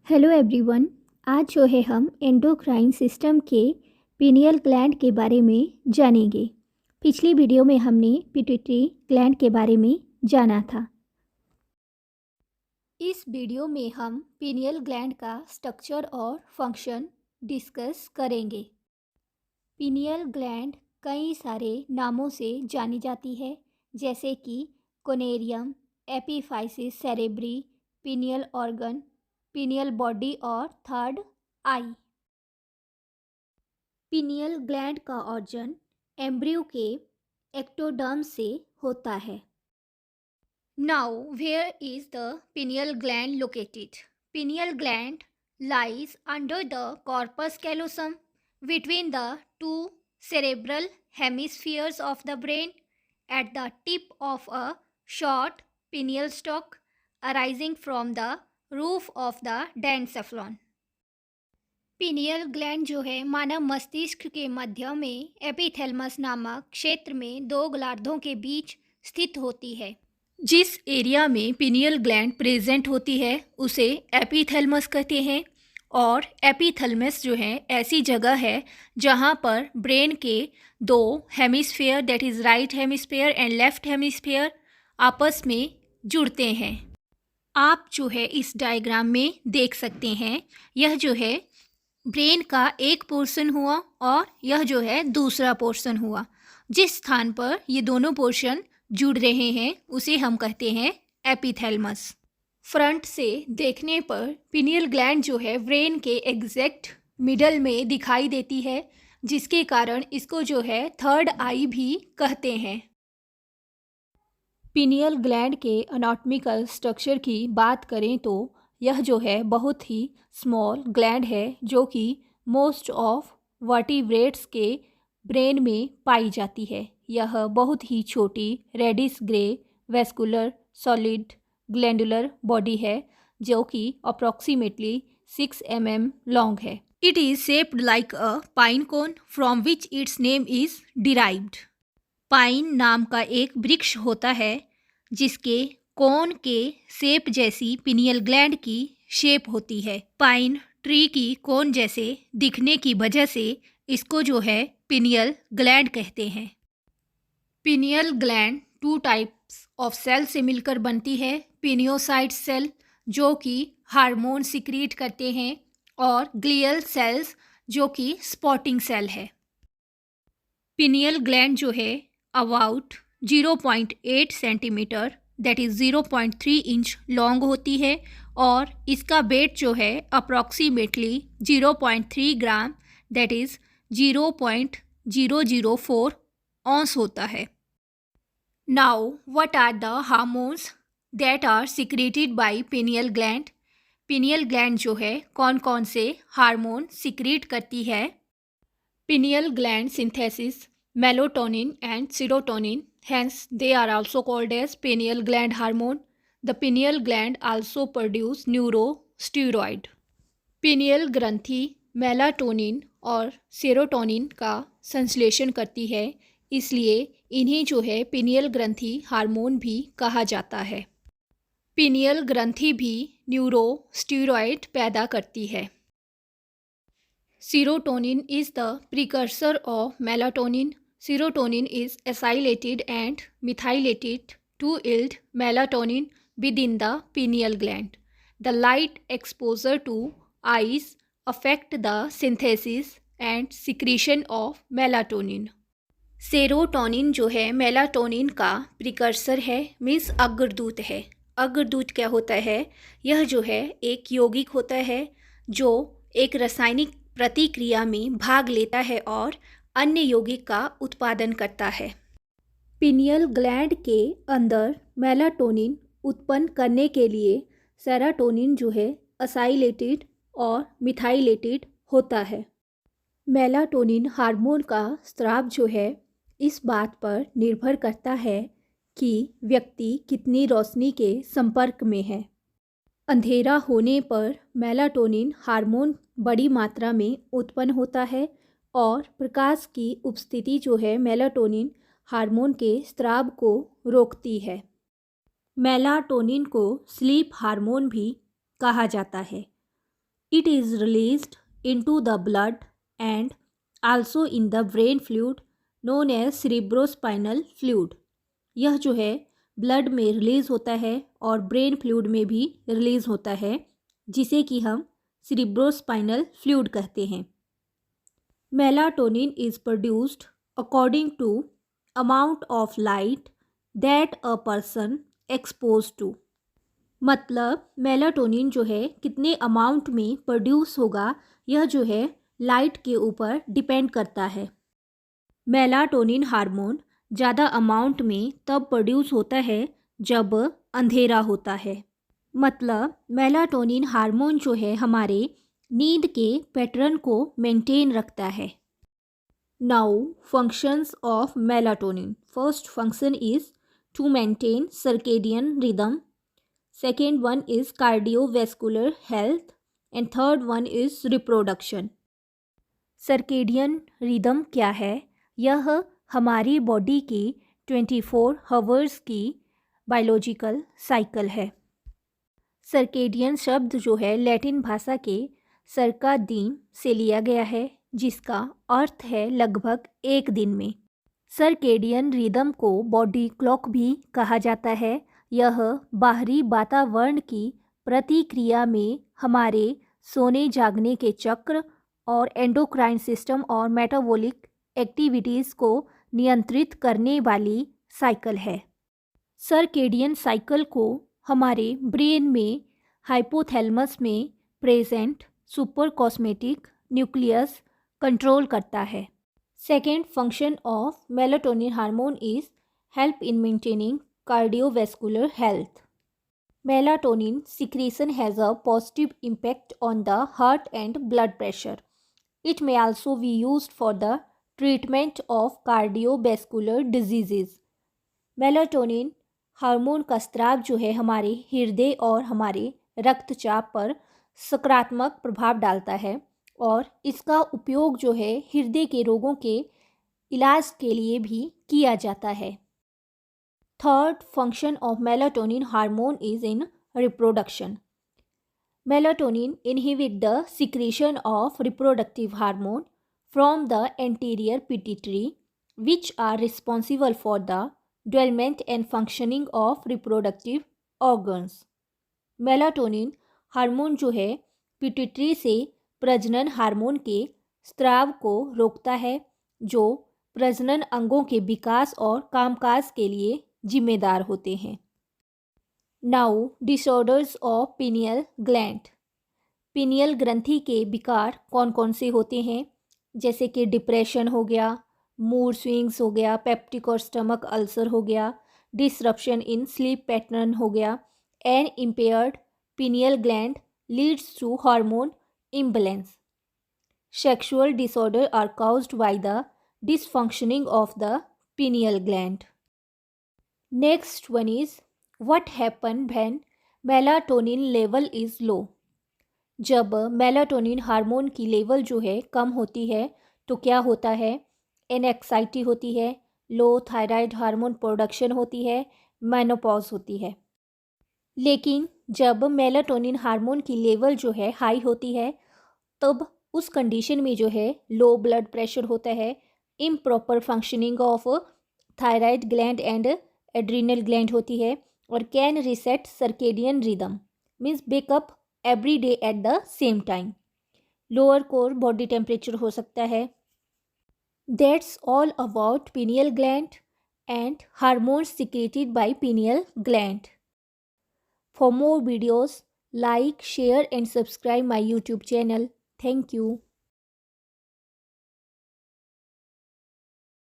Hello everyone. आज जो है हम एंडोक्राइन सिस्टम के पीनियल ग्लैंड के बारे में जानेंगे। पिछली वीडियो में हमने पिट्यूटरी ग्लैंड के बारे में जाना था। इस वीडियो में हम पीनियल ग्लैंड का स्ट्रक्चर और फंक्शन डिस्कस करेंगे। पीनियल ग्लैंड कई सारे नामों से जानी जाती है, जैसे कि conarium, epiphysis cerebri, pineal organ, pineal body और थर्ड आई। पीनियल ग्लैंड का ऑर्जन एम्ब्रियो के एक्टोडर्म से होता है। Now where is the pineal gland located? Pineal gland lies under the corpus callosum between the two cerebral hemispheres of the brain at the tip of a short pineal stalk arising from the roof of the diencephalon. Pineal gland जो है मानव मस्तिष्क के मध्य में epithalamus नामक क्षेत्र में दो गोलार्धों के बीच स्थित होती है। जिस एरिया में पीनियल ग्लैंड प्रेजेंट होती है उसे एपिथैलेमस कहते हैं। और एपिथैलेमस जो है ऐसी जगह है जहाँ पर ब्रेन के दो hemisphere, that is right hemisphere and left hemisphere, आपस में जुड़ते हैं। आप जो है इस डायग्राम में देख सकते हैं, यह जो है ब्रेन का एक पोर्शन हुआ और यह जो है दूसरा पोर्शन हुआ। जिस स्थान पर ये दोनों पोर्शन जुड़ रहे हैं उसे हम कहते हैं एपिथैलेमस। फ्रंट से देखने पर पीनियल ग्लैंड जो है ब्रेन के एग्जैक्ट मिडल में दिखाई देती है, जिसके कारण इसको जो है थर्ड आई भी कहते हैं। पीनियल ग्लैंड के अनाटॉमिकल स्ट्रक्चर की बात करें तो यह जो है बहुत ही स्मॉल ग्लैंड है, जो कि मोस्ट ऑफ वर्टिब्रेट्स के ब्रेन में पाई जाती है। यह बहुत ही छोटी reddish grey vascular solid glandular body है, जो कि अप्रॉक्सीमेटली 6 mm लॉन्ग है। It is shaped like a pine cone from which its name is derived. Pine नाम का एक वृक्ष होता है जिसके कोन के शेप जैसी पीनियल ग्लैंड की शेप होती है। पाइन ट्री की कोन जैसे दिखने की वजह से इसको जो है पीनियल ग्लैंड कहते हैं। Pineal gland 2 types of cell से मिलकर बनती है। पिनियोसाइट सेल जो कि हार्मोन सिक्रीट करते हैं, और ग्लियल सेल्स जो कि स्पॉटिंग सेल है। पीनियल ग्लैंड जो है about 0.8 centimetre, that is 0.3 inch long होती है, और इसका वेट जो है approximately 0.3 gram, that is 0.004 ounce होता है। Now what are the hormones that are secreted by pineal gland? Pineal gland जो है कौन कौन से हार्मोन सिक्रीट करती है? Pineal gland synthesis melatonin and serotonin, hence they are also called as pineal gland hormone. The pineal gland also produce neurosteroid. Pineal ग्रंथि melatonin और serotonin का संश्लेषण करती है, इसलिए इन्हें जो है पिनियल ग्रंथि हार्मोन भी कहा जाता है। पिनियल ग्रंथि भी न्यूरोस्टेरॉइड पैदा करती है। Serotonin is the precursor of melatonin. Serotonin is acylated and methylated to yield melatonin within the pineal gland. The light exposure to eyes affect the synthesis and secretion of melatonin. Serotonin जो है melatonin का precursor है, means अग्रदूत है। अग्रदूत क्या होता है? यह जो है एक यौगिक होता है जो एक रासायनिक प्रतिक्रिया में भाग लेता है और अन्य यौगिक का उत्पादन करता है। पिनियल ग्लैंड के अंदर मेलाटोनिन उत्पन्न करने के लिए सेरोटोनिन जो है असाइलेटेड और मिथाइलेटेड होता है। मेलाटोनिन हार्मोन का स्राव जो है इस बात पर निर्भर करता है कि व्यक्ति कितनी रोशनी के संपर्क में है। अंधेरा होने पर मेलाटोनिन हार्मोन बड़ी मात्रा में उत्पन्न होता है, और प्रकाश की उपस्थिति जो है मेलाटोनिन हार्मोन के स्राव को रोकती है। मेलाटोनिन को स्लीप हार्मोन भी कहा जाता है। It is released into the blood and also in the brain fluid known as cerebrospinal fluid. यह जो है ब्लड में रिलीज़ होता है और ब्रेन फ्लूइड में भी रिलीज़ होता है, जिसे कि हम cerebrospinal fluid कहते हैं. Melatonin is produced according to amount of light that a person exposed to. मतलब मेलाटोनिन जो है कितने अमाउंट में प्रोड्यूस होगा, यह जो है लाइट के ऊपर डिपेंड करता है. मेलाटोनिन हार्मोन ज़्यादा अमाउंट में तब प्रोड्यूस होता है जब अंधेरा होता है. मतलब मेलाटोनिन हार्मोन जो है हमारे नींद के पैटर्न को मेंटेन रखता है. Now functions of melatonin. First function is to maintain circadian rhythm. Second one is cardiovascular health and third one is reproduction. Circadian rhythm क्या है? यह हमारी बॉडी की 24 आवर्स की बायोलॉजिकल साइकिल है. सर्केडियन शब्द जो है लैटिन भाषा के सर्कादीम से लिया गया है, जिसका अर्थ है लगभग एक दिन में. सर्केडियन रिदम को बॉडी क्लॉक भी कहा जाता है. यह बाहरी वातावरण की प्रतिक्रिया में हमारे सोने जागने के चक्र और एंडोक्राइन सिस्टम और मेटाबॉलिक एक्टिविटीज़ को नियंत्रित करने वाली साइकिल है. सर्केडियन साइकिल को हमारे ब्रेन में हाइपोथैलेमस में present super cosmetic nucleus control करता है. Second function of melatonin hormone is help in maintaining cardiovascular health. Melatonin secretion has a positive impact on the heart and blood pressure. It may also be used for the treatment of cardiovascular diseases. Melatonin hormone का स्राव जो है हमारे हृदय और हमारे रक्तचाप पर सकारात्मक प्रभाव डालता है और इसका उपयोग जो है हृदय के रोगों के इलाज के लिए भी किया जाता है. Third function of melatonin hormone is in reproduction. Melatonin inhibits the secretion of reproductive hormone from the anterior pituitary, which are responsible for the development and functioning of reproductive organs. Melatonin hormone जो है pituitary से प्रजनन hormone के स्राव को रोकता है, जो प्रजनन अंगों के विकास और कामकाज के लिए जिम्मेदार होते हैं. Now disorders of pineal gland. Pineal ग्रंथि के विकार कौन कौन से होते हैं? जैसे कि डिप्रेशन हो गया, मूड स्विंग्स हो गया, पेप्टिक और स्टमक अल्सर हो गया, डिसरप्शन इन स्लीप पैटर्न हो गया. An impaired pineal gland leads to hormone imbalance. Sexual disorder are caused by the dysfunctioning of the pineal gland. Next one is what happen when melatonin level is low. जब melatonin hormone की level जो है कम होती है तो क्या होता है? एनेक्साइटी होती है, लो थायराइड हार्मोन प्रोडक्शन होती है, मेनोपॉज होती है. लेकिन जब मेलाटोनिन हार्मोन की लेवल जो है हाई होती है तब उस कंडीशन में जो है लो ब्लड प्रेशर होता है, improper functioning of thyroid gland and adrenal gland होती है और can reset circadian rhythm means wake up every day at the same time. Lower core body temperature हो सकता है. That's all about pineal gland and hormones secreted by pineal gland. For more videos, like, share and subscribe my YouTube channel. Thank you.